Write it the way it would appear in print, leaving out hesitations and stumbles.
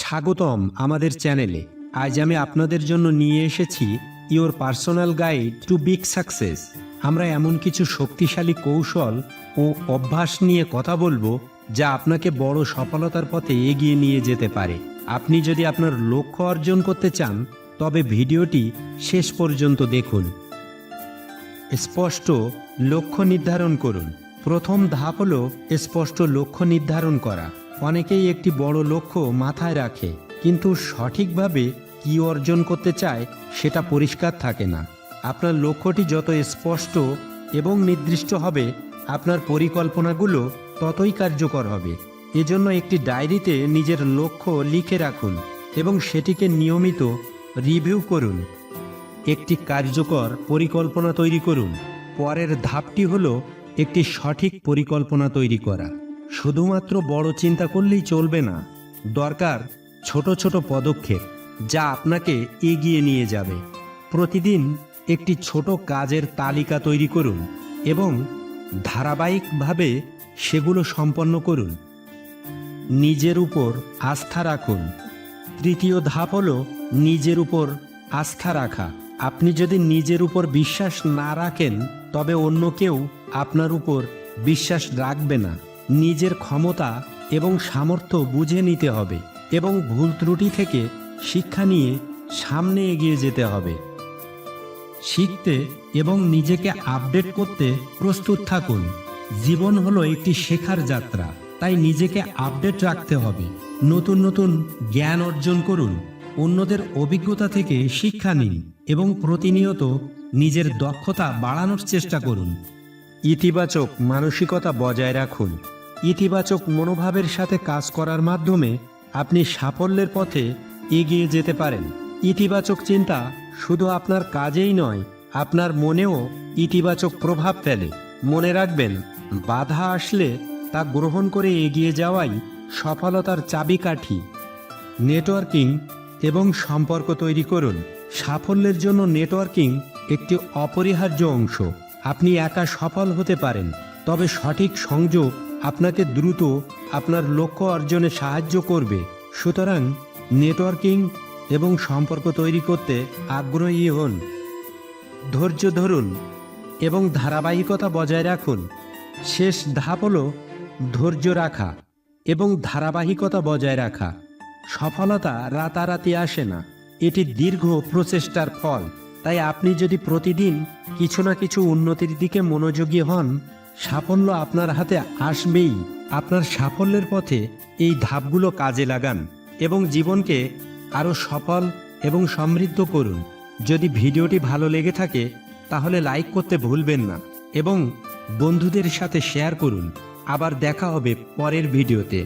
স্বাগতম আমাদের চ্যানেলে। আজ আমি আপনাদের জন্য নিয়ে এসেছি your personal guide to big success. আমরা এমন কিছু শক্তিশালী কৌশল ও অভ্যাস নিয়ে কথা বলবো যা আপনাকে বড় সফলতার পথে এগিয়ে নিয়ে যেতে পারে। আপনি যদি আপনার লক্ষ্য অর্জন করতে চান তবে ভিডিওটি শেষ পর্যন্ত দেখুন। স্পষ্ট লক্ষ্য নির্ধারণ করুন। প্রথম ধাপ হলো স্পষ্ট লক্ষ্য নির্ধারণ করা। অনেকেই একটি বড় লক্ষ্য মাথায় রাখে, কিন্তু সঠিকভাবে কি অর্জন করতে চায় সেটা পরিষ্কার থাকে না। আপনার লক্ষ্যটি যত স্পষ্ট এবং নির্দিষ্ট হবে, আপনার পরিকল্পনাগুলো ততই কার্যকর হবে। এজন্য একটি ডায়েরিতে নিজের লক্ষ্য লিখে রাখুন এবং সেটিকে নিয়মিত রিভিউ করুন। একটি কার্যকর পরিকল্পনা তৈরি করুন। পরের ধাপটি হলো একটি সঠিক পরিকল্পনা তৈরি করা। শুধুমাত্র বড় চিন্তা করলেই চলবে না, দরকার ছোট ছোট পদক্ষেপ যা আপনাকে এগিয়ে নিয়ে যাবে। প্রতিদিন একটি ছোট কাজের তালিকা তৈরি করুন এবং ধারাবাহিকভাবে সেগুলো সম্পন্ন করুন। নিজের উপর আস্থা রাখুন। তৃতীয় ধাপ হলো নিজের উপর আস্থা রাখা। আপনি যদি নিজের উপর বিশ্বাস না রাখেন তবে অন্য কেউ আপনার উপর বিশ্বাস রাখবে না। নিজের ক্ষমতা এবং সামর্থ্য বুঝে নিতে হবে এবং ভুল ত্রুটি থেকে শিক্ষা নিয়ে সামনে এগিয়ে যেতে হবে। শিখতে এবং নিজেকে আপডেট করতে প্রস্তুত থাকুন। জীবন হলো একটি শেখার যাত্রা, তাই নিজেকে আপডেট রাখতে হবে। নতুন নতুন জ্ঞান অর্জন করুন, অন্যদের অভিজ্ঞতা থেকে শিক্ষা নিন এবং প্রতিনিয়ত নিজের দক্ষতা বাড়ানোর চেষ্টা করুন। ইতিবাচক মানসিকতা বজায় রাখুন। ইতিবাচক মনোভাবের সাথে কাজ করার মাধ্যমে আপনি সাফল্যের পথে এগিয়ে যেতে পারেন। ইতিবাচক চিন্তা শুধু আপনার কাজেই নয়, আপনার মনেও ইতিবাচক প্রভাব ফেলে। মনে রাখবেন, বাধা আসলে তা গ্রহণ করে এগিয়ে যাওয়াই সফলতার চাবিকাঠি। নেটওয়ার্কিং এবং সম্পর্ক তৈরি করুন। সাফল্যের জন্য নেটওয়ার্কিং একটি অপরিহার্য অংশ। আপনি একা সফল হতে পারেন, তবে সঠিক সংযোগ আপনাকে দ্রুত আপনার লক্ষ্য অর্জনে সাহায্য করবে। সুতরাং নেটওয়ার্কিং এবং সম্পর্ক তৈরি করতে আগ্রহী হন। ধৈর্য ধরুন এবং ধারাবাহিকতা বজায় রাখুন। শেষ ধাপ হলো ধৈর্য রাখা এবং ধারাবাহিকতা বজায় রাখা। সফলতা রাতারাতি আসে না, এটি দীর্ঘ প্রচেষ্টার ফল। তাই আপনি যদি প্রতিদিন কিছু না কিছু উন্নতির দিকে মনোযোগী হন, সাফল্য আপনার হাতে আসবেই। আপনার সাফল্যের পথে এই ধাপগুলো কাজে লাগান এবং জীবনকে আরও সফল এবং সমৃদ্ধ করুন। যদি ভিডিওটি ভালো লেগে থাকে তাহলে লাইক করতে ভুলবেন না এবং বন্ধুদের সাথে শেয়ার করুন। আবার দেখা হবে পরের ভিডিওতে।